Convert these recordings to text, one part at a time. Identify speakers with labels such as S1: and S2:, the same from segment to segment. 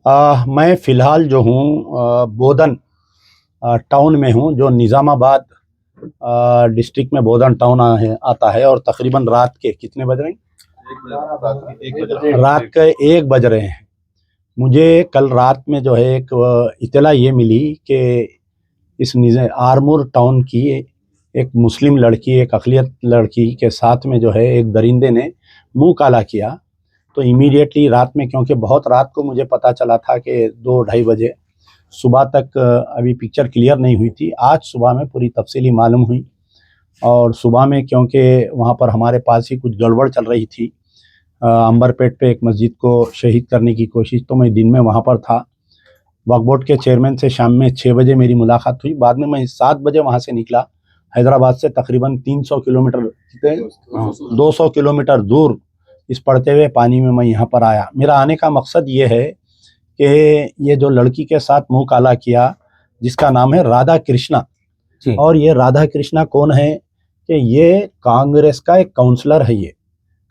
S1: मैं फ़िलहाल जो हूँ बोधन टाउन में हूँ, जो निज़ामाबाद डिस्ट्रिक्ट में बोधन टाउन आता है। और तकरीबन रात के कितने बज रहे हैं? रात के 1 बज रहे हैं। मुझे कल रात में जो है एक इत्तला ये मिली कि इस आरमूर टाउन की एक मुस्लिम लड़की, एक अक़लियत लड़की के साथ में जो है एक दरिंदे ने मुँह काला किया। तो इमीडिएटली रात में, क्योंकि बहुत रात को मुझे पता चला था कि 2 ढाई बजे, सुबह तक अभी पिक्चर क्लियर नहीं हुई थी। आज सुबह में पूरी तफसीली मालूम हुई। और सुबह में क्योंकि वहाँ पर हमारे पास ही कुछ गड़बड़ चल रही थी, अंबरपेट पे एक मस्जिद को शहीद करने की कोशिश, तो मैं दिन में वहाँ पर था। वक्फ बोर्ड के चेयरमैन से शाम में 6 बजे मेरी मुलाकात हुई। बाद में मैं 7 बजे वहाँ से निकला। हैदराबाद से तकरीबन 300 किलोमीटर, 200 किलोमीटर दूर इस पड़ते हुए पानी में मैं यहाँ पर आया। मेरा आने का मकसद ये है कि ये जो लड़की के साथ मुँह काला किया, जिसका नाम है राधा कृष्णा, और ये राधा कृष्णा कौन है कि ये कांग्रेस का एक काउंसलर है। ये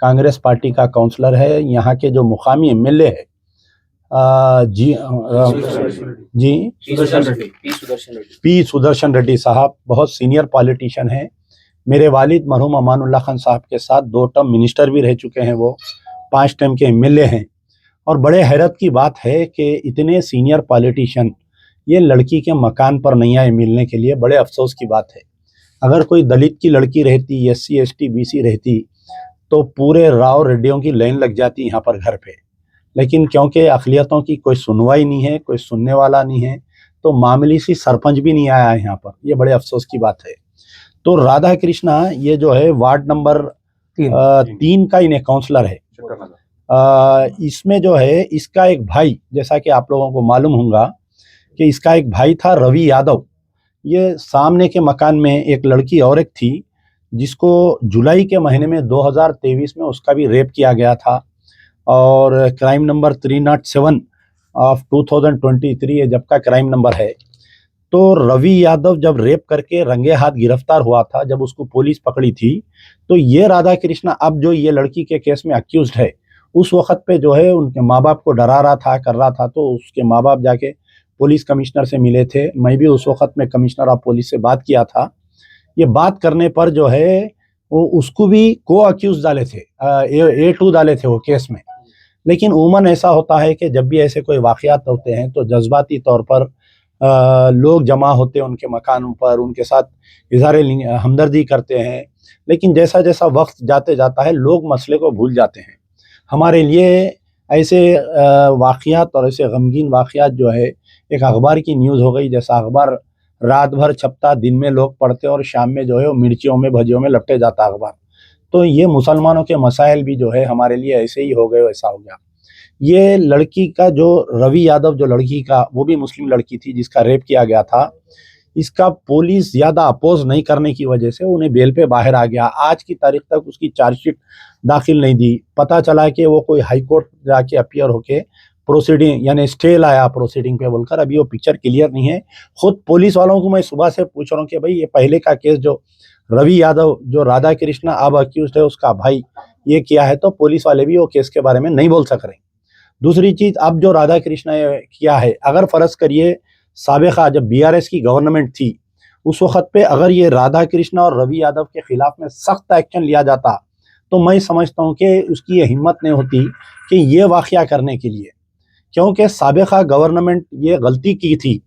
S1: कांग्रेस पार्टी का काउंसलर है। यहाँ के जो मुकामी एमएलए है जी पी सुदर्शन रेड्डी साहब बहुत सीनियर पॉलिटिशियन हैं। मेरे वालिद मरहूम अमानुल्लाह खान साहब के साथ 2 टर्म मिनिस्टर भी रह चुके हैं। वो 5 टर्म के एमएलए हैं। और बड़े हैरत की बात है कि इतने सीनियर पॉलिटिशियन ये लड़की के मकान पर नहीं आए मिलने के लिए। बड़े अफसोस की बात है। अगर कोई दलित की लड़की रहती, एससी एसटी बीसी रहती, तो पूरे राव रेड्डियों की लाइन लग जाती यहाँ पर घर पे। लेकिन क्योंकि अक़लियतों की कोई सुनवाई नहीं है, कोई सुनने वाला नहीं है, तो मामूली सी सरपंच भी नहीं आया है यहाँ पर। ये बड़े अफसोस की बात है। तो राधा कृष्णा ये जो है वार्ड नंबर 3 का इन्हें काउंसलर है। इसमें जो है इसका एक भाई, जैसा कि आप लोगों को मालूम होगा कि इसका एक भाई था रवि यादव। ये सामने के मकान में एक लड़की और एक थी, जिसको जुलाई के महीने में 2023 में उसका भी रेप किया गया था। और क्राइम नंबर 307 ऑफ 2023 ये जब का क्राइम नंबर है। तो रवि यादव जब रेप करके रंगे हाथ गिरफ्तार हुआ था, जब उसको पुलिस पकड़ी थी, तो ये राधा कृष्णा अब जो ये लड़की के केस में अक्यूज्ड है, उस वक्त पे जो है उनके माँ बाप को डरा रहा था, कर रहा था। तो उसके माँ बाप जाके पुलिस कमिश्नर से मिले थे। मैं भी उस वक्त में कमिश्नर ऑफ पुलिस से बात किया था। ये बात करने पर जो है वो उसको भी को अक्यूज डाले थे, A2 डाले थे वो केस में। लेकिन उमूमन ऐसा होता है कि जब भी ऐसे कोई वाक़यात होते हैं तो जज्बाती तौर पर लोग जमा होते हैं उनके मकानों पर, उनके साथ इज़हार हमदर्दी करते हैं। लेकिन जैसा जैसा वक्त जाते जाता है लोग मसले को भूल जाते हैं। हमारे लिए ऐसे वाक़यात और ऐसे गमगीन वाक़यात जो है एक अखबार की न्यूज़ हो गई। जैसा अखबार रात भर छपता, दिन में लोग पढ़ते और शाम में जो है वो मिर्चियों में भजियों में लपटे जाता अखबार। तो ये मुसलमानों के मसाइल भी जो है हमारे लिए ऐसे ही हो गए, वैसा हो गया। ये लड़की का जो रवि यादव, जो लड़की का, वो भी मुस्लिम लड़की थी जिसका रेप किया गया था। इसका पुलिस ज़्यादा अपोज नहीं करने की वजह से उन्हें बेल पे बाहर आ गया। आज की तारीख तक उसकी चार्जशीट दाखिल नहीं दी। पता चला कि वो कोई हाई कोर्ट जाके अपीयर होके प्रोसीडिंग यानी स्टे लाया प्रोसीडिंग पे बोलकर। अभी वो पिक्चर क्लियर नहीं है। खुद पुलिस वालों को मैं सुबह से पूछ रहा हूँ कि भाई ये पहले का केस जो रवि यादव, जो राधा कृष्णा अब अक्यूज्ड है, उसका भाई ये किया है, तो पुलिस वाले भी वो केस के बारे में नहीं बोल सक रहे। दूसरी चीज़, अब जो राधा कृष्णा किया है, अगर फ़र्ज़ करिए साबिक़ा जब बीआरएस की गवर्नमेंट थी, उस वक़्त पे अगर ये राधा कृष्णा और रवि यादव के ख़िलाफ़ में सख्त एक्शन लिया जाता, तो मैं समझता हूँ कि उसकी ये हिम्मत नहीं होती कि ये वाक़या करने के लिए। क्योंकि साबिक़ा गवर्नमेंट ये गलती की थी।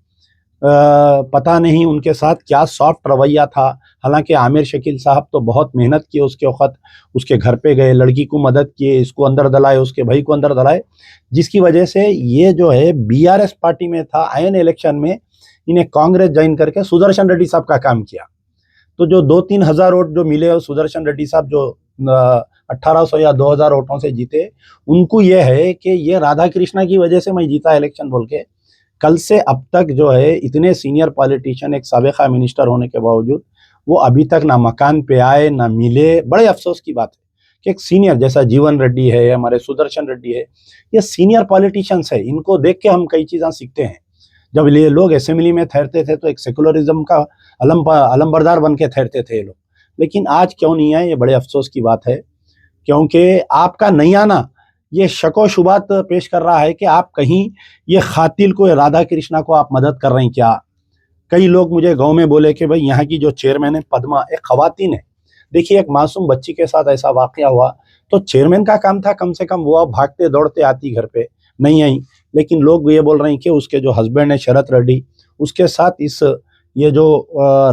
S1: पता नहीं उनके साथ क्या सॉफ्ट रवैया था। हालांकि आमिर शकील साहब तो बहुत मेहनत की, उसके वक़्त उसके घर पे गए, लड़की को मदद किए, इसको अंदर दलाए, उसके भाई को अंदर दलाए, जिसकी वजह से ये जो है बीआरएस पार्टी में था। आयन इलेक्शन में इन्हें कांग्रेस ज्वाइन करके सुदर्शन रेड्डी साहब का काम किया। तो जो 2-3 हज़ार वोट जो मिले, सुदर्शन रेड्डी साहब जो 1800 या 2000 वोटों से जीते, उनको ये है कि ये राधा कृष्णा की वजह से मैं जीता इलेक्शन बोल के। कल से अब तक जो है इतने सीनियर पॉलिटिशियन, एक साबिक़ा मिनिस्टर होने के बावजूद, वो अभी तक ना मकान पे आए, ना मिले। बड़े अफसोस की बात है कि एक सीनियर जैसा जीवन रेड्डी है, हमारे सुदर्शन रेड्डी है, ये सीनियर पॉलिटिशियंस है। इनको देख के हम कई चीज़ें सीखते हैं। जब ये लोग असेंबली में ठहरते थे तो एक सेकुलरिज्म का अलमबरदार बन के ठहरते थे ये लोग। लेकिन आज क्यों नहीं आए, ये बड़े अफसोस की बात है। क्योंकि आपका नहीं आना ये शको शुबात पेश कर रहा है कि आप कहीं ये खातिल को, राधा कृष्णा को आप मदद कर रहे हैं क्या। कई लोग मुझे गांव में बोले कि भाई यहाँ की जो चेयरमैन है पद्मा, एक खवातीन है। देखिए, एक मासूम बच्ची के साथ ऐसा वाकया हुआ तो चेयरमैन का काम था कम से कम वो भागते दौड़ते आती घर पे, नहीं आई। लेकिन लोग ये बोल रहे हैं कि उसके जो हस्बैंड है शरत रेड्डी, उसके साथ ये जो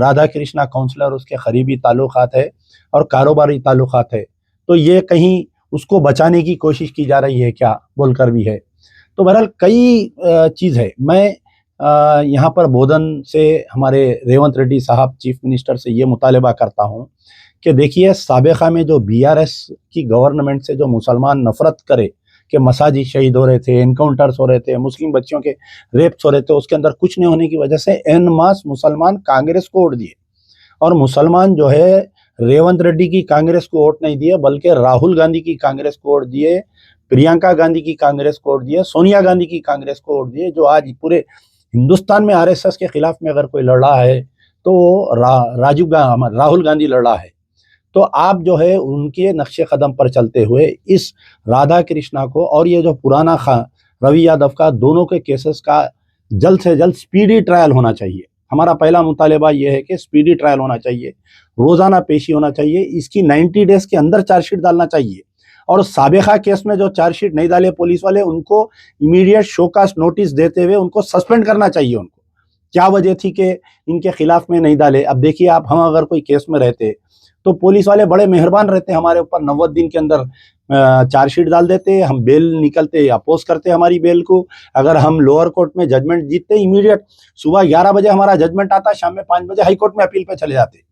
S1: राधा कृष्णा काउंसलर, उसके करीबी ताल्लुकात है और कारोबारी ताल्लुकात है, तो ये कहीं उसको बचाने की कोशिश की जा रही है क्या, बोलकर भी है। तो बहरहाल कई चीज़ है। मैं यहाँ पर बोधन से हमारे रेवंत रेड्डी साहब चीफ मिनिस्टर से ये मुतालबा करता हूँ कि देखिए, साबिक़ा में जो बीआरएस की गवर्नमेंट से जो मुसलमान नफरत करे कि मसाजिद शहीद हो रहे थे, एनकाउंटर्स हो रहे थे, मुस्लिम बच्चियों के रेप्स हो रहे थे, उसके अंदर कुछ नहीं होने की वजह से एन मास मुसलमान कांग्रेस को वोट दिए। और मुसलमान जो है रेवंत रेड्डी की कांग्रेस को वोट नहीं दिए, बल्कि राहुल गांधी की कांग्रेस को वोट दिए, प्रियंका गांधी की कांग्रेस को वोट दिए, सोनिया गांधी की कांग्रेस को वोट दिए। जो आज पूरे हिंदुस्तान में आरएसएस के खिलाफ में अगर कोई लड़ रहा है तो राहुल गांधी लड़ रहा है। तो आप जो है उनके नक्शे कदम पर चलते हुए इस राधा कृष्णा को और ये जो पुराना रवि यादव का, दोनों के केसेस का जल्द से जल्द स्पीडी ट्रायल होना चाहिए। हमारा पहला मुतालबा ये है कि स्पीडी ट्रायल होना चाहिए, रोजाना पेशी होना चाहिए, इसकी 90 डेज के अंदर चार्जशीट डालना चाहिए। और साबिक़ा केस में जो चार्जशीट नहीं डाले पुलिस वाले, उनको इमीडिएट शोकास नोटिस देते हुए उनको सस्पेंड करना चाहिए। उनको क्या वजह थी कि इनके खिलाफ में नहीं डाले। अब देखिए आप, हम अगर कोई केस में रहते तो पुलिस वाले बड़े मेहरबान रहते, हमारे ऊपर 90 दिन के अंदर चार्जशीट डाल देते, हम बेल निकलते, अपोज करते हमारी बेल को। अगर हम लोअर कोर्ट में जजमेंट जीतते, इमीडिएट सुबह 11 बजे हमारा जजमेंट आता, शाम में 5 बजे हाई कोर्ट में अपील पे चले जाते।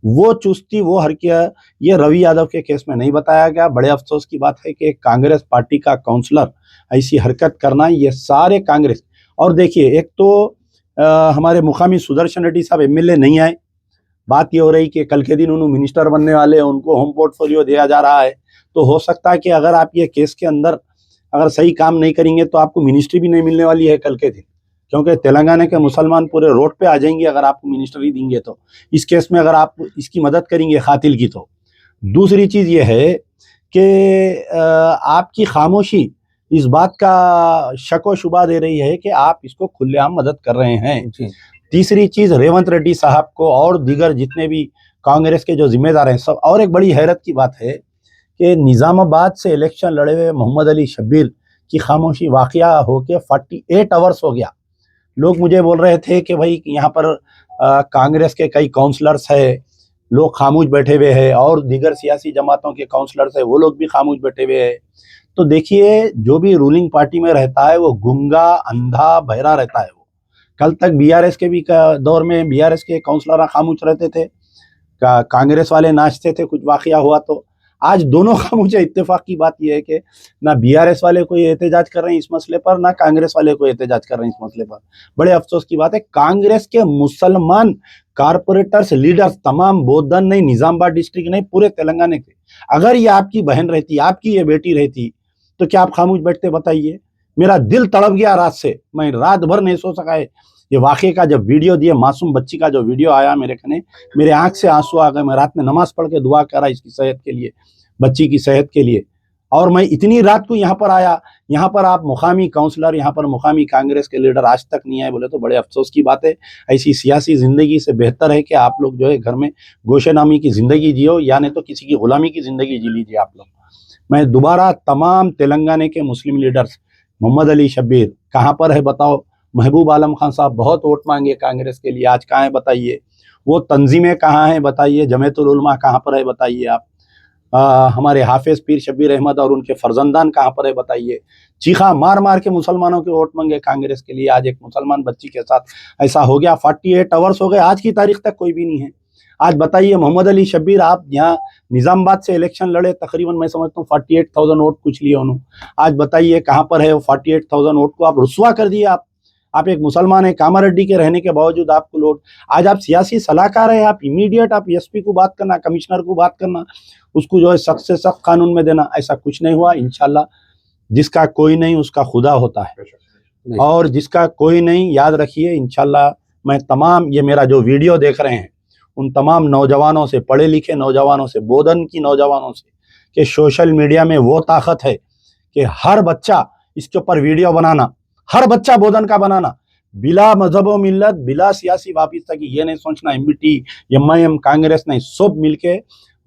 S1: वो चुस्ती, वो हरकत ये रवि यादव के केस में नहीं बताया गया। बड़े अफसोस की बात है कि कांग्रेस पार्टी का काउंसलर ऐसी हरकत करना, ये सारे कांग्रेस। और देखिए, एक तो हमारे मुकामी सुदर्शन रेड्डी साहब एमएलए नहीं आए। बात ये हो रही कि कल के दिन उन्होंने मिनिस्टर बनने वाले, उनको होम पोर्टफोलियो दिया जा रहा है। तो हो सकता है कि अगर आप ये केस के अंदर अगर सही काम नहीं करेंगे तो आपको मिनिस्ट्री भी नहीं मिलने वाली है कल के दिन, क्योंकि तेलंगाना के मुसलमान पूरे रोड पे आ जाएंगे अगर आपको मिनिस्ट्री देंगे तो। इस केस में अगर आप इसकी मदद करेंगे खातिल की तो। दूसरी चीज़ ये है कि आपकी खामोशी इस बात का शक व शुबा दे रही है कि आप इसको खुलेआम मदद कर रहे हैं। तीसरी चीज़, रेवंत रेड्डी साहब को और दीगर जितने भी कांग्रेस के जो जिम्मेदार हैं सब। और एक बड़ी हैरत की बात है कि निज़ामाबाद से इलेक्शन लड़े हुए मोहम्मद अली शब्बीर की खामोशी वाक़या होके 48 आवर्स हो गया। लोग मुझे बोल रहे थे कि भाई यहाँ पर कांग्रेस के कई काउंसलर्स है, लोग खामोश बैठे हुए हैं, और दीगर सियासी जमातों के काउंसलर्स है, वो लोग भी खामोश बैठे हुए हैं। तो देखिए, जो भी रूलिंग पार्टी में रहता है वो गूंगा, अंधा, बहरा रहता है। वो कल तक बीआरएस के भी दौर में बीआरएस के काउंसलर खामोश रहते थे, कांग्रेस वाले नाचते थे कुछ वाकया हुआ तो। आज दोनों खामोश है। इत्तेफाक की बात यह है कि ना बीआरएस वाले कोई एहतजाज कर रहे हैं इस मसले पर, ना कांग्रेस वाले कोई एहतजाज कर रहे हैं इस मसले पर। बड़े अफसोस की बात है, कांग्रेस के मुसलमान कारपोरेटर्स, लीडर्स तमाम, बोधन नहीं, निजामाबाद डिस्ट्रिक्ट नहीं, पूरे तेलंगाना के, अगर ये आपकी बहन रहती, आपकी ये बेटी रहती, तो क्या आप खामोश बैठते, बताइए। मेरा दिल तड़प गया रात से, मैं रात भर नहीं सो सका है। ये वाक़े का जब वीडियो दिए, मासूम बच्ची का जो वीडियो आया मेरे कने, मेरे आंख से आंसू आ गए। मैं रात में नमाज पढ़ के दुआ करा इसकी सेहत के लिए, बच्ची की सेहत के लिए। और मैं इतनी रात को यहाँ पर आया, यहाँ पर आप मुकामी काउंसलर, यहाँ पर मुकामी कांग्रेस के लीडर आज तक नहीं आए, बोले तो बड़े अफसोस की बात है। ऐसी सियासी ज़िंदगी से बेहतर है कि आप लोग जो है घर में गोशेनामी की ज़िंदगी जियो, या नहीं तो किसी की गुलामी की ज़िंदगी जी लीजिए आप लोग। मैं दोबारा तमाम तेलंगाना के मुस्लिम लीडर्स, मोहम्मद अली शब्बीर कहाँ पर है बताओ, महबूब आलम खान साहब बहुत वोट मांगे कांग्रेस के लिए, आज कहाँ है बताइए। वो तंजीमें कहाँ हैं बताइए, जमीयतुल उलमा कहाँ पर है बताइए आप। हमारे हाफिज पीर शब्बीर अहमद और उनके फर्जंदान कहाँ पर है बताइए। चीखा मार मार के मुसलमानों के वोट मांगे कांग्रेस के लिए, आज एक मुसलमान बच्ची के साथ ऐसा हो गया। 48 आवर्स हो गए, आज की तारीख तक कोई भी नहीं है। आज बताइए मोहम्मद अली शब्बीर, आप यहाँ निज़ामाबाद से इलेक्शन लड़े, तकरीबन मैं समझता हूँ 48,000 वोट कुछ लिए उन्होंने। आज बताइए कहाँ पर है वो 48,000 वोट को आप रुस्वा कर दिए। आप एक मुसलमान है, कामारेड्डी के रहने के बावजूद आपको लोग, आज आप सियासी सलाहकार हैं, आप इमीडिएट आप एसपी को बात करना, कमिश्नर को बात करना, उसको जो है सख्त से सख्त कानून में देना। ऐसा कुछ नहीं हुआ। इंशाल्लाह जिसका कोई नहीं उसका खुदा होता है, और जिसका कोई नहीं, याद रखिए। इंशाल्लाह मैं तमाम ये मेरा जो वीडियो देख रहे हैं उन तमाम नौजवानों से, पढ़े लिखे नौजवानों से, बोधन की नौजवानों से, कि सोशल मीडिया में वो ताकत है कि हर बच्चा इसके ऊपर वीडियो बनाना, हर बच्चा बोधन का बनाना, बिला मजहब व मिल्लत, बिला सियासी वापिस्ता की, ये नहीं सोचना एमबीटी एमआईएम कांग्रेस नहीं, सब मिलके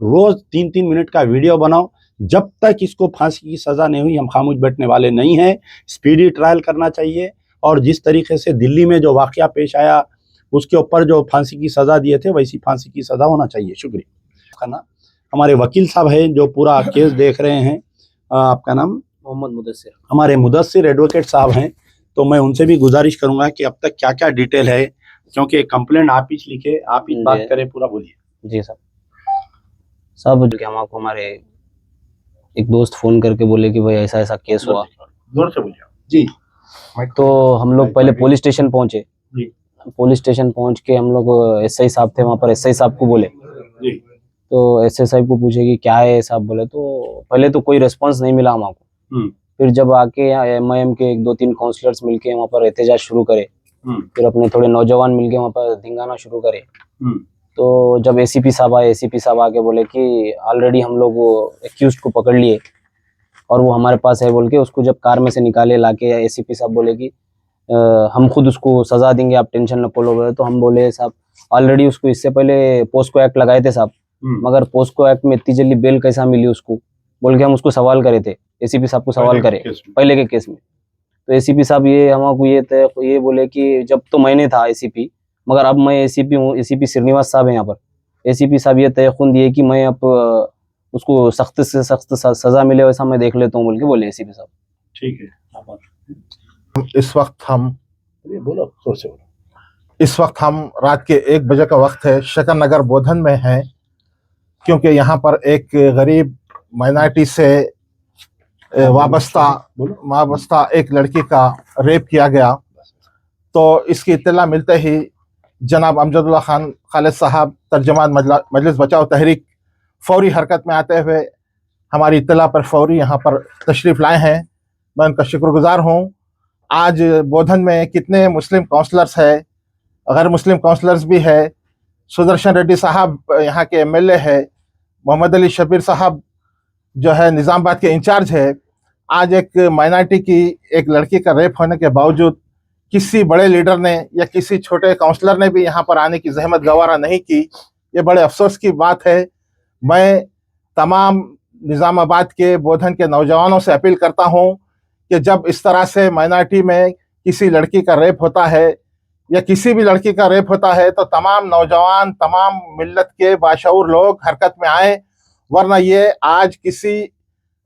S1: रोज 3-3 मिनट का वीडियो बनाओ। जब तक इसको फांसी की सजा नहीं हुई हम खामोश बैठने वाले नहीं हैं। स्पीडी ट्रायल करना चाहिए और जिस तरीके से दिल्ली में जो वाकया पेश आया उसके ऊपर जो फांसी की सजा दिए थे वैसी फांसी की सजा होना चाहिए। शुक्रिया। हमारे वकील साहब हैं जो पूरा केस देख रहे हैं, आपका नाम?
S2: मोहम्मद मुदस्सिर।
S1: हमारे मुदस्सिर एडवोकेट साहब हैं, तो मैं उनसे भी गुजारिश करूंगा कि अब तक क्या क्या डिटेल है, क्योंकि कंप्लेंट आप ही लिखे, आप ही बात करें, पूरा बोलिए।
S2: जी साहब हम आपको हमारे एक दोस्त फोन करके बोले कि भाई ऐसा ऐसा केस हुआ।
S1: जोर से बोलिए जी।
S2: तो हम लोग पहले पुलिस स्टेशन पहुंचे। पुलिस स्टेशन पहुंच के हम लोग एसआई साहब थे वहाँ पर, एसआई साहब को बोले
S1: जी।
S2: तो एसआई साहब को पूछे कि क्या है साहब, बोले तो पहले तो कोई रिस्पांस नहीं मिला हमको। फिर जब आके एमआईएम के 1-2-3 काउंसलर्स मिलके वहाँ पर एहतजाज शुरू करे, फिर अपने थोड़े नौजवान मिलके वहाँ पर धिंगाना शुरू करे। तो जब एसीपी साहब आए, एसीपी साहब आके बोले कि ऑलरेडी हम लोग एक्यूज्ड को पकड़ लिए और वो हमारे पास है बोल के उसको जब कार में से निकाले लाके, एसीपी साहब बोले कि हम खुद उसको सजा देंगे, आप टेंशन न लो। बोले तो हम बोले साहब ऑलरेडी उसको इससे पहले पोस्को एक्ट लगाए थे साहब, मगर पोस्को एक्ट में इतनी जल्दी बेल कैसा मिली उसको, बोल के हम उसको सवाल करे थे, एसीपी साहब को सवाल करे पहले के केस में। तो एसीपी साहब ये हमको ये बोले कि जब तो मैंने था एसीपी, मगर अब मैं एसीपी हूँ, एसीपी श्रीनिवास साहब है यहाँ पर। एसीपी साहब ये तयखुन दिए कि मैं अब उसको सख्त से सख्त सजा मिले वैसा मैं देख लेता हूँ बोल के बोले एसीपी साहब।
S1: ठीक है।
S3: इस वक्त हम
S1: बोलो, जोर से बोलो।
S3: इस वक्त हम रात के 1 बजे का वक्त है, शकन नगर बोधन में हैं, क्योंकि यहाँ पर एक गरीब माइनॉरिटी से वाबस्ता एक लड़की का रेप किया गया। तो इसकी इत्तला मिलते ही जनाब अमजदुल्ला खान खालिद साहब, तर्जमान मजलिस बचाओ तहरीक, फौरी हरकत में आते हुए हमारी इत्तला पर फौरी यहाँ पर तशरीफ़ लाए हैं। मैं उनका शुक्रगुजार हूँ। आज बोधन में कितने मुस्लिम काउंसलर्स है, गैर मुस्लिम काउंसलर्स भी है। सुदर्शन रेड्डी साहब यहाँ के एमएलए है, मोहम्मद अली शबीर साहब जो है निज़ामाबाद के इंचार्ज है। आज एक माइनॉरिटी की एक लड़की का रेप होने के बावजूद किसी बड़े लीडर ने या किसी छोटे काउंसलर ने भी यहाँ पर आने की जहमत गवारा नहीं की। ये बड़े अफसोस की बात है। मैं तमाम निज़ामाबाद के, बोधन के नौजवानों से अपील करता हूँ कि जब इस तरह से माइनॉरिटी में किसी लड़की का रेप होता है या किसी भी लड़की का रेप होता है तो तमाम नौजवान, तमाम मिल्लत के बाशऊर लोग हरकत में आए, वरना ये आज किसी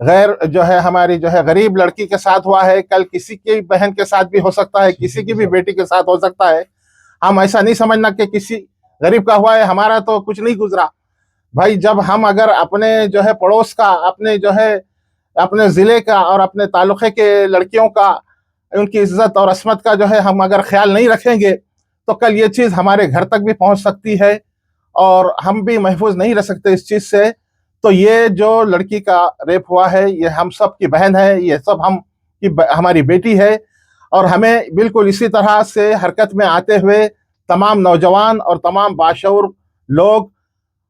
S3: गैर जो है हमारी जो है गरीब लड़की के साथ हुआ है, कल किसी की बहन के साथ भी हो सकता है, किसी की भी बेटी के साथ हो सकता है। हम ऐसा नहीं समझना कि किसी गरीब का हुआ है, हमारा तो कुछ नहीं गुजरा। भाई जब हम अगर अपने जो है पड़ोस का, अपने जो है अपने ज़िले का और अपने तालुक़े के लड़कियों का, उनकी इज्जत और अस्मत का जो है हम अगर ख्याल नहीं रखेंगे तो कल ये चीज़ हमारे घर तक भी पहुंच सकती है और हम भी महफूज नहीं रह सकते इस चीज़ से। तो ये जो लड़की का रेप हुआ है ये हम सब की बहन है, ये सब हमारी बेटी है और हमें बिल्कुल इसी तरह से हरकत में आते हुए तमाम नौजवान और तमाम बाशऊर लोग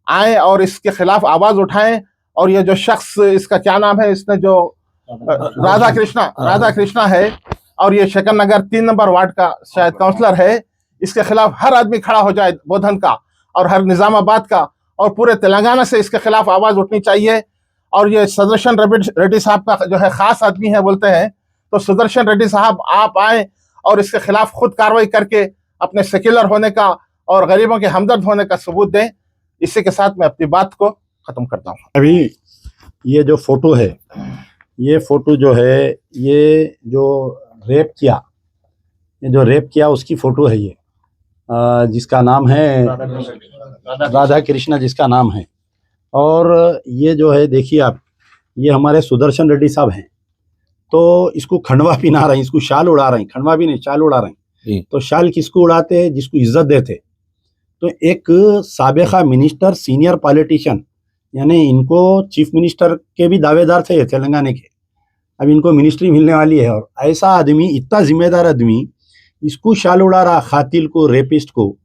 S3: आए और इसके खिलाफ आवाज़ उठाएं। और ये जो शख्स, इसका क्या नाम है, इसने जो राधा कृष्णा है और ये शकन नगर 3 नंबर वार्ड का शायद काउंसलर है, इसके खिलाफ हर आदमी खड़ा हो जाए, बोधन का और हर निज़ामाबाद का और पूरे तेलंगाना से इसके खिलाफ आवाज़ उठनी चाहिए। और ये सुदर्शन रेड्डी साहब का जो है ख़ास आदमी है बोलते हैं, तो सुदर्शन रेड्डी साहब आप आए और इसके खिलाफ खुद कार्रवाई करके अपने सेक्युलर होने का और गरीबों के हमदर्द होने का सबूत दें। इसी के साथ मैं अपनी बात को ख़त्म करता हूँ।
S1: अभी ये जो फोटो है, ये फोटो जो है, ये जो रेप किया उसकी फ़ोटो है ये, जिसका नाम है राधा कृष्णा, जिसका नाम है। और ये जो है देखिए आप, ये हमारे सुदर्शन रेड्डी साहब हैं, तो इसको खंडवा पहना रहे हैं, इसको शाल उड़ा रहे हैं, खंडवा भी नहीं शाल उड़ा रहे हैं। तो शाल किसको उड़ाते हैं? जिसको इज्जत देते। तो एक साबिका मिनिस्टर, सीनियर पॉलिटिशियन, यानी इनको चीफ मिनिस्टर के भी दावेदार थे तेलंगाना के, अब इनको मिनिस्ट्री मिलने वाली है। और ऐसा आदमी, इतना जिम्मेदार आदमी, इसको शाल उड़ा रहा, खातिल को, रेपिस्ट को।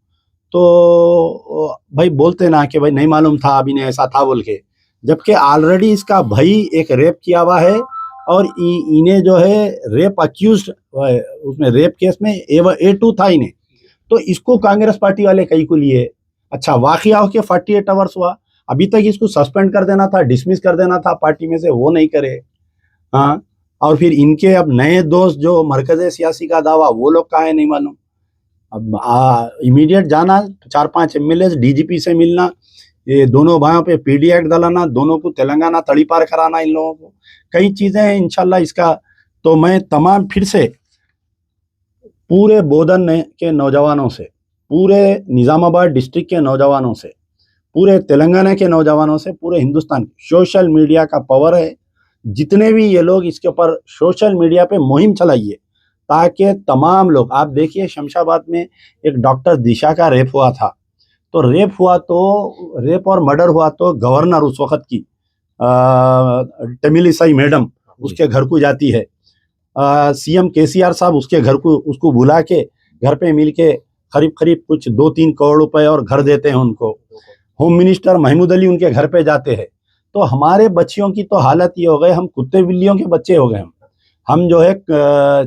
S1: तो भाई बोलते ना कि भाई नहीं मालूम था, अभी ने ऐसा था बोल के, जबकि ऑलरेडी इसका भाई एक रेप किया हुआ है और इन्हें जो है रेप अक्यूज, उसमें रेप केस में A2 था इन्हें, तो इसको कांग्रेस पार्टी वाले कई को लिए। अच्छा, वाकया हो के 48 आवर्स हुआ, अभी तक इसको सस्पेंड कर देना था, डिसमिस कर देना था पार्टी में से, वो नहीं करे। हाँ, और फिर इनके अब नए दोस्त जो मरकज़े सियासी का दावा, वो लोग कहाँ है नहीं मालूम। अब इमीडिएट जाना, 4-5 MLA DGP से मिलना, ये दोनों भाइयों पे PD एक्ट डलाना, दोनों को तेलंगाना तड़ी पार कराना, इन लोगों को कई चीजें हैं इंशाल्लाह इसका। तो मैं तमाम फिर से पूरे बोधन के नौजवानों से, पूरे निजामाबाद डिस्ट्रिक्ट के नौजवानों से, पूरे तेलंगाना के नौजवानों से, पूरे हिंदुस्तान, सोशल मीडिया का पावर है, जितने भी ये लोग इसके ऊपर सोशल मीडिया पे मुहिम चलाइए, ताकि तमाम लोग, आप देखिए शमशाबाद में एक डॉक्टर दिशा का रेप हुआ था, तो रेप और मर्डर हुआ तो गवर्नर उस वक्त की तमिलिसाई मैडम उसके घर को जाती है, CM KCR साहब उसके घर को, उसको बुला के घर पे मिल के करीब कुछ 2-3 करोड़ रुपए और घर देते हैं उनको। होम मिनिस्टर महमूद अली उनके घर पे जाते हैं। तो हमारे बच्चियों की तो हालत ये हो गए, हम कुत्ते बिल्लियों के बच्चे हो गए। हम जो है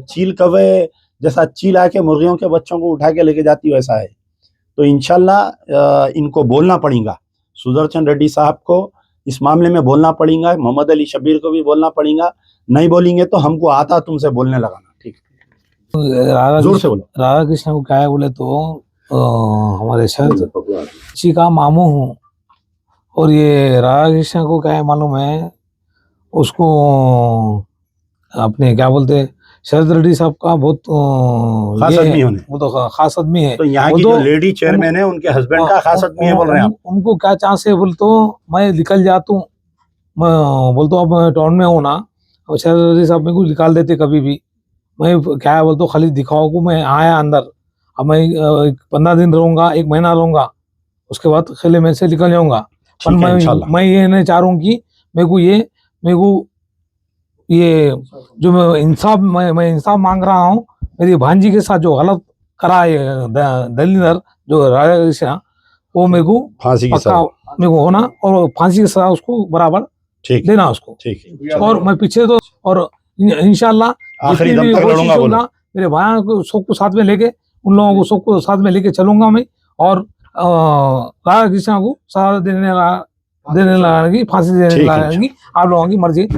S1: चील कौवे जैसा चील आके मुर्गियों के बच्चों को उठा के लेके जाती वैसा है। तो इंशाल्लाह इनको बोलना पड़ेगा, सुदर्शन रेड्डी साहब को इस मामले में बोलना पड़ेगा, मोहम्मद अली शबीर को भी बोलना पड़ेगा। नहीं बोलेंगे तो हमको आता तुमसे बोलने लगाना, ठीक है? जोर से बोलो।
S4: राधा कृष्ण को क्या है बोले तो हमारे शरद जी का मामू हूँ, और ये राधा कृष्ण को क्या है मालूम है, उसको अपने क्या बोलते हैं, शरद रेड्डी साहब का बहुत
S1: खास आदमी होने,
S4: वो तो खास आदमी है।
S1: तो यहाँ की जो लेडी चेयरमैन है उनके हस्बैंड का खास आदमी है बोल रहे हैं आप।
S4: उनको क्या चांस है बोल तो मैं निकल जाता हूँ, मैं बोलता हूँ अब टाउन में हूँ ना, और शरद रेड्डी साहब मेरे को निकाल देते कभी भी। मैं क्या है बोलता हूँ, खाली दिखाओ को मैं आया अंदर, अब मैं 15 दिन रहूँगा, 1 महीना रहूँगा, उसके बाद खेले में से निकल जाऊँगा। पर मैं ये नहीं चाह रहा हूँ कि मेरे को ये जो मैं इंसाफ मांग रहा हूँ, मेरी भांजी के साथ जो गलत करा है दलीलर जो राजा कृष्ण, वो मेरे को
S1: फांसी की सजा
S4: मेरे को होना, और फांसी की सजा उसको बराबर देना उसको,
S1: ठीक है।
S4: और मैं पीछे तो, और इंशाल्लाह
S1: आखिरी दम तक लड़ूंगा,
S4: मेरे भाइयों को सबको साथ में लेके, उन लोगों को सबको साथ में लेके चलूंगा मैं, और राधा कृष्ण को सजा देने लगाने की, फांसी देने लगाने की आप लोगों की मर्जी।